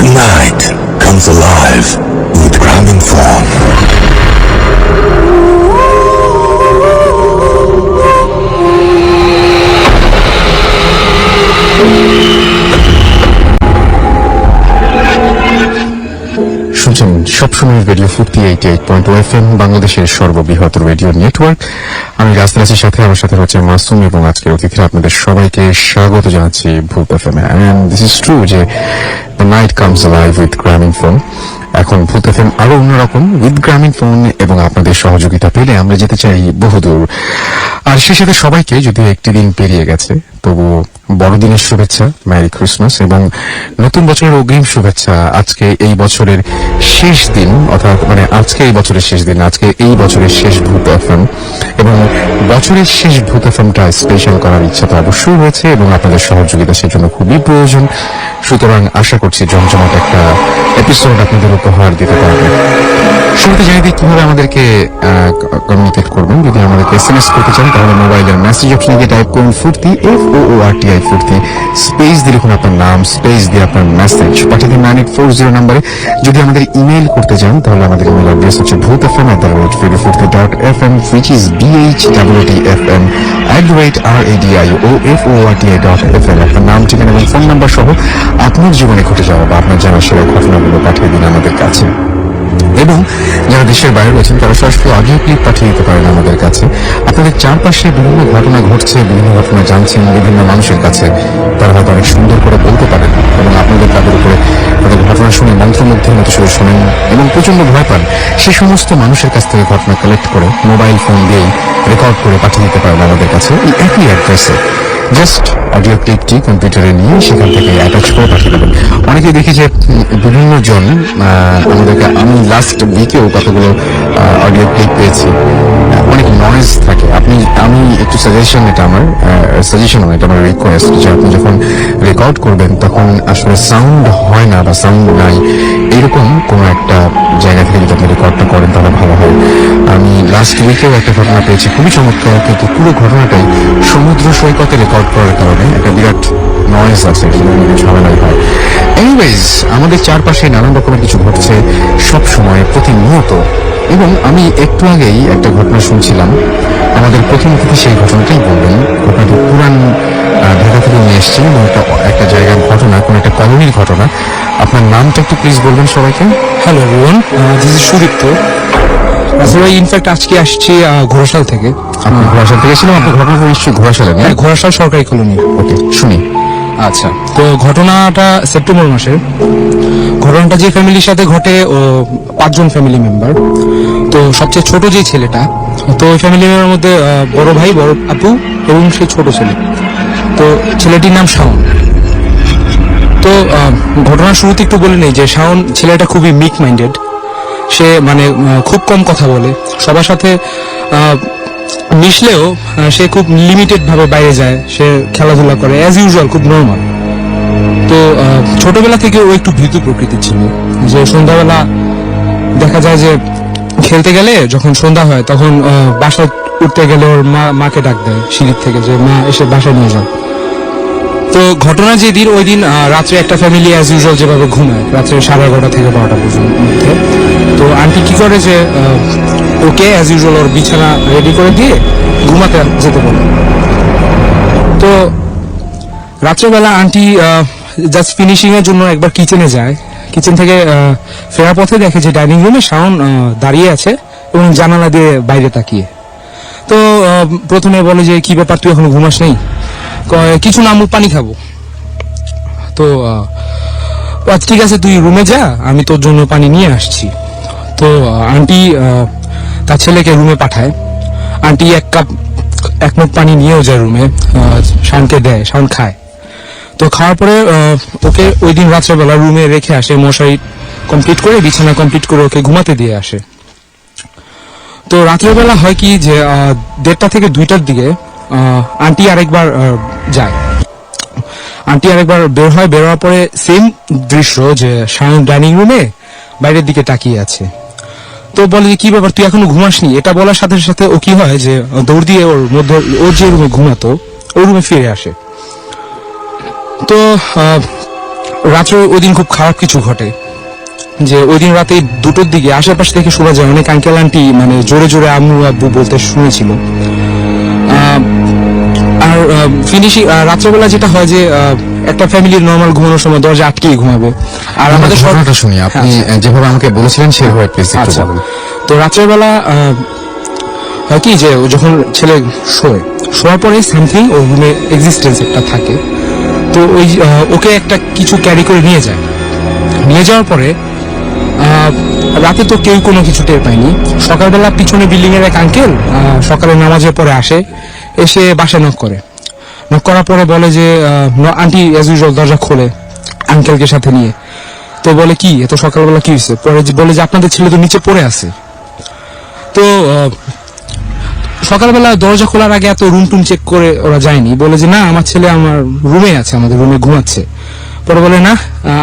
The night comes alive with Gramophone. শুনছেন সবসময় radio ফুর্তি 88.2 FM, বাংলাদেশের সর্ববৃহৎ রেডিও নেটওয়ার্ক। আমি রাজনীতির সাথে আমার সাথে হচ্ছে মাসুম এবং আজকের অতিথিরা আপনাদের সবাইকে স্বাগত জানাচ্ছি ভূত FM এ। এন্ড দিস ইজ ট্রু যে the night comes alive with Grameenphone. এখন ভূত FM আরো অন্যরকম উইথ গ্রামীণফোন এবং আপনাদের সহযোগিতা পেলে আমরা যেতে চাই বহুদূর। আর সে সাথে সবাইকে যদিও একটি দিন পেরিয়ে গেছে, তবু বড়দিনের শুভেচ্ছা, ম্যারি ক্রিসমাস এবং নতুন বছরের অগ্রিম শুভেচ্ছা। আজকে এই বছরের শেষ দিন, অর্থাৎ আজকে এই বছরের শেষ দিন, আজকে এই বছরের শেষ ভূত FM এবং বছরের শেষ ভূত FMটা স্পেশাল করার ইচ্ছা তো অবশ্যই রয়েছে এবং আপনাদের সহযোগিতা সেজন্য খুবই প্রয়োজন। সুতরাং আশা করছি জমজমাট একটা এপিসোড আপনাদের উপহার দিতে পারবে। শুরুতে জানিয়ে দিই কিভাবে আমাদেরকে কমিউনিকেট করবেন। যদি আমাদেরকে SMS করতে চান তাহলে মোবাইলের মেসেজ অপশনে গিয়ে টাইপ করুন ফুর্তি, FOORTI ফুর্তি, স্পেস দিয়ে লিখুন আপনার নাম, স্পেস দিয়ে আপনার মেসেজ পাঠিয়ে দিন 9840 নম্বরে। যদি আমাদের ইমেইল করতে চান তাহলে আমাদের ইমেইল অ্যাড্রেস হচ্ছে bhutfm@radiofurti.fm, which is BHWTFM@radioforti.fm। আপনার নাম, ঠিকানা এবং ফোন নাম্বার সহ আপনার জীবনে ঘটে যাওয়া বা আপনার জানা সেরা ঘটনাগুলো পাঠিয়ে দিন আমাদের কাছে। এবং যারা দেশের বাইরে রয়েছেন তারা সরাসরি অডিও ক্লিপ পাঠিয়ে দিতে পারেন আমাদের কাছে। আপনাদের চারপাশে বিভিন্ন ঘটনা ঘটছে, বিভিন্ন ঘটনা জানছেন বিভিন্ন মানুষের কাছে, তারা হয়তো অনেক সুন্দর করে বলতে পারেন এবং আপনাদের তাদের উপরে তাদের ঘটনা শুনে মন্ত্রমুগ্ধের মতো শুধু শোনেন এবং প্রচন্ড ভয় পান। সে সমস্ত মানুষের কাছ থেকে ঘটনা কালেক্ট করে মোবাইল ফোন দিয়েই রেকর্ড করে পাঠিয়ে দিতে পারেন আমাদের কাছে এই একই অ্যাড্রেসে। জাস্ট অডিও ক্লিপটি কম্পিউটারে নিয়ে সেখান থেকে অ্যাটাচ করে পাঠিয়ে দেবেন। অনেকে দেখি যে বিভিন্ন জন আমাদেরকে, আমি লাস্ট উইকেও কতগুলো অডিও ক্লিপ পেয়েছি, অনেক নয়েজ থাকে। আমি একটু সাজেশন, এটা আমার রিকোয়েস্ট যে আপনি যখন রেকর্ড করবেন তখন আসলে সাউন্ড হয় না বা সাউন্ড নাই এরকম কোনো একটা জায়গা থেকে যদি আপনি রেকর্ডটা করেন তাহলে ভালো হয়। আমি লাস্ট উইকেও একটা ঘটনা পেয়েছি খুবই চমৎকার, কিন্তু পুরো ঘটনাটাই সমুদ্র সৈকতে রেকর্ড করার কারণে একটা বিরাট নয়েজ আছে, ঝামেলাই হয়। এনিওয়েজ, আমাদের চারপাশে নানান রকমের কিছু ঘটছে সব সময়, প্রতিনিয়ত। এবং আমি একটু আগেই একটা ঘটনা শুনছিলাম, আমাদের প্রথম অতিথি সেই ঘটনাটাই বলবেন। ঘটনাটি পুরান ঢাকা থেকে নিয়ে এসেছি এবং একটা জায়গার ঘটনা, কোন একটা কলোনির ঘটনা। আপনার নামটা একটু প্লিজ বলবেন সবাইকে। Hello everyone, this is Sudipta. আসলে ইনফ্যাক্ট আজকে আসছি ঘোড়াশাল থেকে। আপনি ঘোড়াশাল থেকে ছিলাম, আপনার ঘটনাটা নিশ্চয়ই ঘোড়াশালে? হ্যাঁ, ঘোড়াশাল সরকারি কলোনি। ওকে, শুনি। আচ্ছা, তো ঘটনাটা সেপ্টেম্বর মাসের। ঘটনাটা যে ফ্যামিলির সাথে ঘটে ও 5 জন ফ্যামিলি মেম্বার। তো সবচেয়ে ছোট যে ছেলেটা, তো ওই ফ্যামিলি মেম্বারের মধ্যে বড় ভাই, বড় আপু এবং সে ছোট ছেলে। তো ছেলেটির নাম শাওন। তো ঘটনার শুরুতে একটু বলে নেই যে শাওন ছেলেটা খুবই মিক মাইন্ডেড। সে খুব কম কথা বলে, সবার সাথে মিশলেও সে খুব লিমিটেড ভাবে বাইরে যায়, সে খেলাধুলা করে অ্যাজ ইউজুয়াল, খুব নর্মাল। তো ছোটবেলা থেকে ও একটু ভীতু প্রকৃতির ছিল, যে সন্ধ্যাবেলা দেখা যায় যে খেলতে গেলে যখন সন্ধ্যা হয় তখন বাসায় উঠতে গেলে ওর মাকে ডাক দেয় সিঁড়ির থেকে যে মা এসে বাসায় নিয়ে যাও। তো ঘটনা যেদিন, ওই দিন রাত্রে একটা ফ্যামিলি অ্যাজ ইউজুয়াল যেভাবে ঘুমায় রাত্রে 11:30 থেকে 12টা পর্যন্ত মধ্যে, তো আন্টি কি করে যে ওকে অ্যাজ ইউজুয়াল ওর বিছানা রেডি করে দিয়ে ঘুমাতে যেতে বলে। তো রাত্রেবেলা আন্টি জাস্ট ফিনিশিং এর জন্য একবার কিচেনে যায়। কিচেন থেকে ফেরার পথে দেখে যে ডাইনিং রুমে শাওন দাঁড়িয়ে আছে এবং জানালা দিয়ে বাইরে তাকিয়ে। তো প্রথমে বলে যে কি ব্যাপার, তুই এখনো ঘুমাস নেই? কিছু না আম্মু, পানি খাবো। তো ঠিক আছে, তুই রুমে যা, আমি তোর জন্য পানি নিয়ে আসছি। তো আন্টি তার ছেলেকে রুমে পাঠায়। আন্টি এক মুখ পানি নিয়েও যায় রুমে, শাওনকে দেয়, শাওন খায়। তো খাওয়ার পরে ওকে ওই দিন রাত্রেবেলা রুমে রেখে আসে, মশারি কমপ্লিট করে, বিছানা কমপ্লিট করে ওকে ঘুমাতে দিয়ে আসে। তো রাত্রেবেলা হয় কি যে 1:30 থেকে 2টার দিকে আন্টি আরেকবার যায়। আন্টি আরেকবার বের হয়, বের হওয়ার পরে সেম দৃশ্য যে শাওন ডাইনিং রুমে বাইরের দিকে তাকিয়ে আছে। তো বলে যে কি ব্যাপার, তুই এখনো ঘুমাসনি? এটা বলার সাথে সাথে ও কি হয় যে দৌড় দিয়ে ওর যে রুমে ঘুমাতো ওই রুমে ফিরে আসে। তো রাত্রে ওই দিন খুব খারাপ কিছু ঘটে, যে ওই দিন রাতে 2টোর দিকে আশেপাশ থেকে শোনা যায় অনেক আঙ্কেল আন্টি মানে জোরে জোরে আম্মু আব্বু বলতে শুনেছিল। আর ফিনিশিং রাত্রেবেলা যেটা হয় যে একটা ফ্যামিলির নর্মাল ঘুমানোর সময় দরজা আটকেই ঘুমাবে। আর আমাদের আমাদের ঘটনাটা শুনি, আপনি যেভাবে আমাকে বলেছিলেন সেভাবে প্লিজ একটু আচ্ছা, বলুন। তো রাত্রেবেলা হয় কি যে ও যখন ছেলে শোয়ার পরে সামথিং ওর রুমে এক্সিস্টেন্স একটা থাকে, তো ওই ওকে একটা কিছু ক্যারি করে নিয়ে যায়। নিয়ে যাওয়ার পরে রাতে তো কেউ কোনো কিছু টের পায়নি। সকালবেলা পিছনে বিল্ডিং এর এক আঙ্কেল সকালে নামাজের পরে আসে, এসে বাসায় নক করে। নক করার পরে বলে যে আন্টি অ্যাজ ইউজুয়াল দরজা খোলে আঙ্কেলকে সাথে নিয়ে। তো বলে কি এত সকালবেলা কি হয়েছে? পরে বলে যে আপনাদের ছেলে তো নিচে পড়ে আছে। তো সকালবেলা দরজা খোলার আগে এত রুম টুম চেক করে ওরা যায়নি, বলে যে না আমার ছেলে আমার রুমে আছে, আমাদের রুমে ঘুমাচ্ছে। পরে বলে না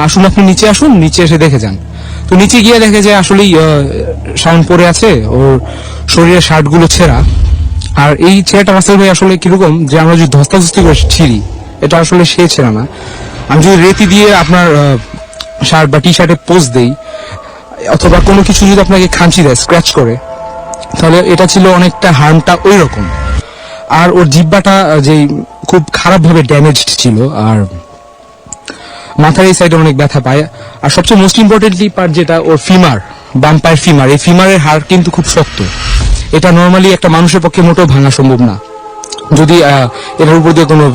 আসুন আপনি নিচে আসুন, নিচে এসে দেখে যান। তো নিচে গিয়ে দেখে যে আসলেই শাওন পরে আছে, ওর শরীরের শার্ট গুলো ছেঁড়া। আর এই ছেলেটা রাসেল ভাই আসলে কিরকম যে আমরা যদি ধস্তাধস্তি করে ছিঁড়ি, এটা আসলে সে ছেঁড়া না। আমি যদি রেতি দিয়ে আপনার শার্ট বা টি শার্টে পোজ দেই, অথবা কোনো কিছু যদি আপনাকে খাঁচি দেয় স্ক্র্যাচ করে, তাহলে এটা ছিল অনেকটা হার্মটা ওই রকম। আর ওর জিহ্বাটা যে খুব খারাপ ভাবে ড্যামেজড ছিল, আর মাথার এই সাইডে অনেক ব্যথা পায়। আর সবচেয়ে মোস্ট ইম্পর্টেন্টলি পার্ট যেটা ওর ফিমার, বাম পায়ের ফিমার, এই ফিমারের হাড় কিন্তু খুব শক্ত। এটা নর্মালি একটা মানুষের পক্ষে মোটেও ভাঙা সম্ভব না, যদি এটার উপর দিয়ে কোনো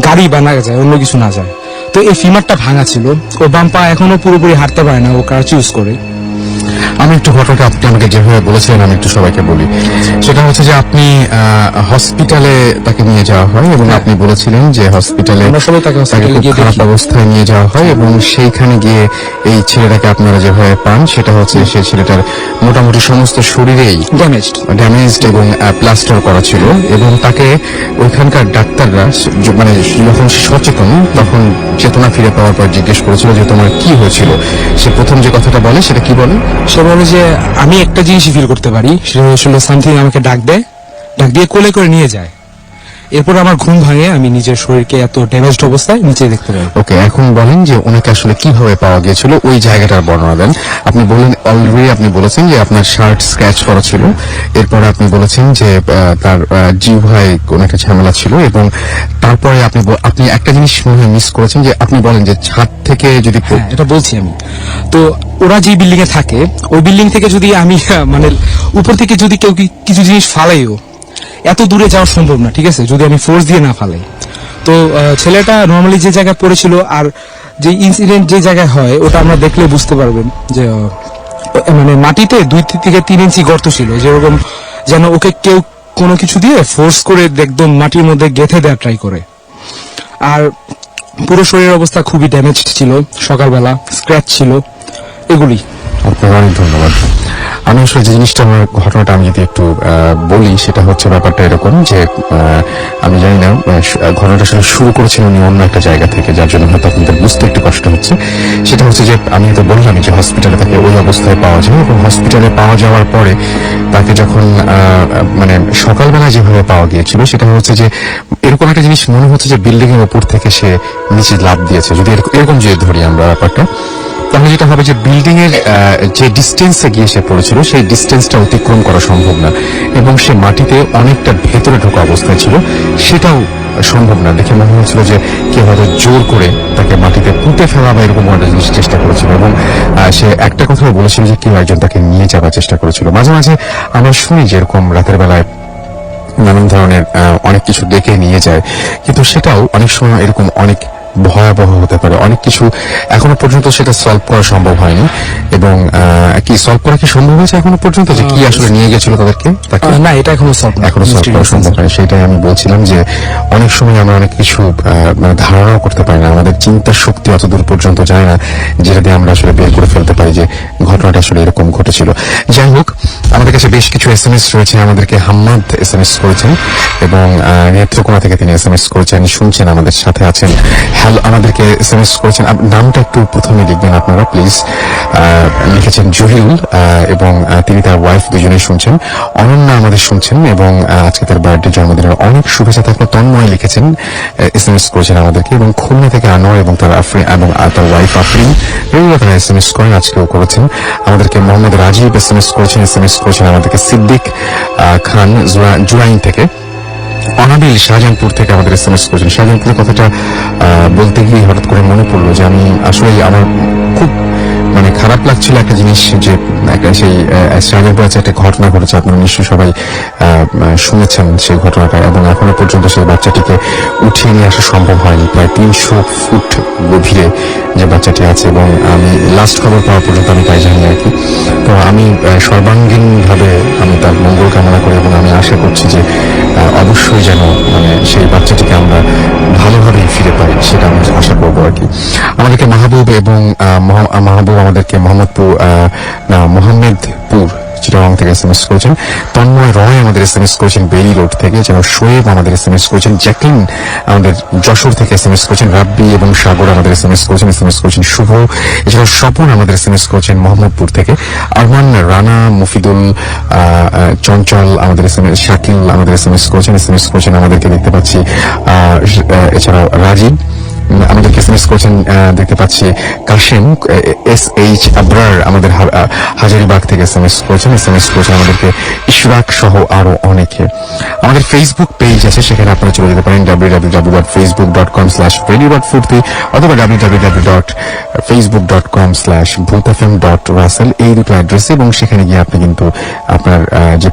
গাড়ি বা না যায়, অন্য কিছু না যায়। তো এই ফিমারটা ভাঙা ছিল, ও বাম পা এখনো পুরোপুরি হাঁটতে পারে না, ও ক্রাচ ইউজ করে। আমি একটু ঘটনাটা আপনি আমাকে যেভাবে বলেছিলেন আমি একটু সবাইকে বলি। সেটা হচ্ছে যে আপনি হসপিটালে তাকে নিয়ে যাওয়া হয় এবং আপনি বলেছিলেন যে হসপিটালে আমরা সবাই তাকে হসপিটালে খুব গিয়ে খারাপ দেখি। অবস্থায় নিয়ে যাওয়া হয় এবং সেইখানে গিয়ে এই ছেলেটাকে আপনারা যেভাবে পান সেটা হচ্ছে সেই ছেলেটার মোটামুটি সমস্ত শরীরেই ড্যামেজড এবং প্লাস্টার করা ছিল এবং তাকে ওইখানকার ডাক্তাররা মানে যখন সে সচেতন তখন চেতনা ফিরে পাওয়ার পর জিজ্ঞেস করেছিল যে তোমার কি হয়েছিল। সে প্রথম যে কথাটা বলে সেটা কি বলে? সে বলে যে আমি একটা জিনিসই ফিল করতে পারি, সেটা হলো সামথিং আমাকে ডাক দেয়, ডাক দিয়ে কোলে করে নিয়ে যায়। এরপর আমার ঘুম ভাঙে, আমি নিজের শরীরকে এত ড্যামেজড অবস্থায় নিচে দেখতে পাই। ওকে, এখন বলেন যে ওনাকে আসলে কিভাবে পাওয়া গিয়েছিল, ওই জায়গাটার বর্ণনা দেন। আপনি বললেন অলরেডি আপনি বলেছেন যে আপনার শার্ট স্ক্র্যাচ করা ছিল, এরপর আপনি বলেছেন যে তার জিহ্বায় কোনো একটা ঝামেলা ছিল এবং তারপরে আপনি একটা জিনিস মনে হয় মিস করেছেন যে আপনি বলেন যে ছাদ থেকে যদি হ্যাঁ, এটা বলছি আমি। তো ওরা যে বিল্ডিং এ থাকে, ওই বিল্ডিং থেকে যদি আমি মানে উপর থেকে যদি কেউ কিছু জিনিস ফালাইও, এত দূরে যাওয়া সম্ভব না, ঠিক আছে, যদি আমি ফোর্স দিয়ে না ফালাই। তো ছেলেটা নর্মালি যে জায়গায় পড়েছিল আর যে ইনসিডেন্ট যে জায়গায় হয় ওটা আমরা দেখলে বুঝতে পারবেন যে মানে মাটিতে 2 থেকে 3 ইঞ্চি গর্ত ছিল, যেরকম যেন ওকে কেউ কোনো কিছু দিয়ে ফোর্স করে একদম মাটির মধ্যে গেঁথে দেওয়ার ট্রাই করে। আর পুরো শরীরের অবস্থা খুবই ড্যামেজড ছিল, সকালবেলা স্ক্র্যাচ ছিল, এগুলি। আপনাকে অনেক ধন্যবাদ। আমি আসলে যে জিনিসটা আমার ঘটনাটা আমি যদি একটু বলি সেটা হচ্ছে ব্যাপারটা এরকম যে আমি জানি না ঘটনাটা আসলে শুরু করেছিলেন উনি অন্য একটা জায়গা থেকে, যার জন্য হয়তো আপনাদের বুঝতে একটু কষ্ট হচ্ছে। সেটা হচ্ছে যে আমি তো বললাম যে হসপিটালে তাকে ওই অবস্থায় পাওয়া যায় এবং হসপিটালে পাওয়া যাওয়ার পরে তাকে যখন মানে সকালবেলা যেভাবে পাওয়া গিয়েছিল সেটা হচ্ছে যে এরকম একটা জিনিস মনে হচ্ছে যে বিল্ডিং এর উপর থেকে সে নিচে লাফ দিয়েছে, যদি এরকম যে ধরি আমরা ব্যাপারটা, তাহলে যেটা হবে যে বিল্ডিং এর যে ডিস্টেন্সে গিয়ে সে পড়েছিল সেই ডিস্টেন্সটা অতিক্রম করা সম্ভব না এবং সে মাটিতে অনেকটা ভেতরে ঢোকা অবস্থায় ছিল, সেটাও সম্ভব না। দেখে মনে হচ্ছিল যে কেউ হয়তো জোর করে তাকে মাটিতে পুঁতে ফেলা বা এরকম একটা জিনিস চেষ্টা করেছিল এবং সে একটা কথা বলেছিল যে কেউ একজন তাকে নিয়ে যাওয়ার চেষ্টা করেছিল। মাঝে মাঝে আমরা শুনি যে এরকম রাতের বেলায় নানান ধরনের অনেক কিছু ডেকে নিয়ে যায়, কিন্তু সেটাও অনেক সময় এরকম অনেক ভয়াবহ হতে পারে। অনেক কিছু এখনো পর্যন্ত সেটা সলভ করা সম্ভব হয়নি এবং কি সলভ করা কি সম্ভব হয়েছে এখনো পর্যন্ত যে কি আসলে নিয়ে গেছিল তাদেরকে? না, এটা এখনো সলভ করা সম্ভব হয়। সেটাই আমি বলছিলাম যে অনেক সময় আমরা অনেক কিছু মানে ধারণাও করতে পারি না, আমাদের চিন্তার শক্তি অত দূর পর্যন্ত যায় না যেটা দিয়ে আমরা আসলে বের করে ফেলতে পারি যে ঘটনাটা আসলে এরকম ঘটেছিল। যাই হোক, আমাদের কাছে বেশ কিছু SMS রয়েছে। আমাদেরকে হাম্মাদ SMS করেছেন এবং নেত্রকোনা থেকে তিনি SMS করেছেন, শুনছেন, আমাদের সাথে আছেন। হ্যালো, আমাদেরকে এসএমএস করেছেন। নামটা একটু প্রথমে লিখবেন আপনারা প্লিজ। লিখেছেন জহিরুল, এবং তিনি তার ওয়াইফ দুজনেই শুনছেন। অনন্যা আমাদের শুনছেন এবং আজকে তার বার্থডে, জন্মদিনের অনেক শুভেচ্ছা থাকলে। তন্ময় লিখেছেন, এসএমএস করেছেন আমাদেরকে, এবং খুলনা থেকে আনোয়ার এবং তার এবং তার ওয়াইফ আফরিন রেগুলার তারা এসএমএস করেন, আজকেও করেছেন আমাদেরকে। মোহাম্মদ রাজীব এসএমএস করেছেন আমাদেরকে। সিদ্দিক খান জুরাইন থেকে। অনাবিল শাহজাহানপুর থেকে আমাদের এসএমএস করেছেন। শাহজাহানপুরের কথাটা বলতে গিয়ে হঠাৎ করে মনে পড়লো যে আমি আসলে আমার খুব খারাপ লাগছিল একটা জিনিস, যে সেই শাহজাহানপুর আছে একটা ঘটনা ঘটেছে, আপনারা নিশ্চয়ই সবাই শুনেছেন সেই ঘটনাটা, এবং এখনো পর্যন্ত সেই বাচ্চাটিকে উঠিয়ে নিয়ে আসা সম্ভব হয়নি। প্রায় 300 ফুট গভীরে যে বাচ্চাটি আছে, এবং আমি লাস্ট খবর পাওয়া পর্যন্ত আমি তাই জানি আর কি। তো আমি সর্বাঙ্গীন ভাবে আমি তার মঙ্গল কামনা করি, এবং আমি আশা করছি যে অবশ্যই যেন সেই বাচ্চাটিকে আমরা ভালোভাবেই ফিরে পাই, সেটা আমি আশা করবো আর কি। আমাদেরকে মাহবুব এবং আমাদেরকে মোহাম্মদপুর চিটাগাং থেকে এসএমএস করেছেন। তন্ময় রয় আমাদের এসএমএস করেছেন বেলি রোড থেকে। এছাড়াও শোয়েব আমাদের এসএমএস করেছেন। জ্যাকলিন আমাদের যশোর থেকে এসএমএস করেছেন। রাব্বি এবং সাগর আমাদের এসএমএস করেছেন শুভ। এছাড়াও স্বপন আমাদের এসএমএস করেছেন মোহাম্মদপুর থেকে। আরমান রানা, মুফিদুল, চঞ্চল আমাদের এসএমএস, শাকিল আমাদের এসএমএস করেছেন আমাদেরকে দেখতে পাচ্ছি। এছাড়াও রাজীব আমাদেরকে এসএমএস করেছেন দেখতে পাচ্ছি। কাশেম SH আবরার আমাদের হাজারিবাগ থেকে এসএমএস করেছেন আমাদেরকে। ইশরাক সহ আরো অনেকে। আমাদের ফেসবুক পেজ আছে, সেখানে আপনারা চলে যেতে পারেন www.facebook.com/radio.furti অথবা www.facebook.com/bhutfm.russell এই দুটো অ্যাড্রেসে, এবং সেখানে গিয়ে আপনি কিন্তু আপনার যে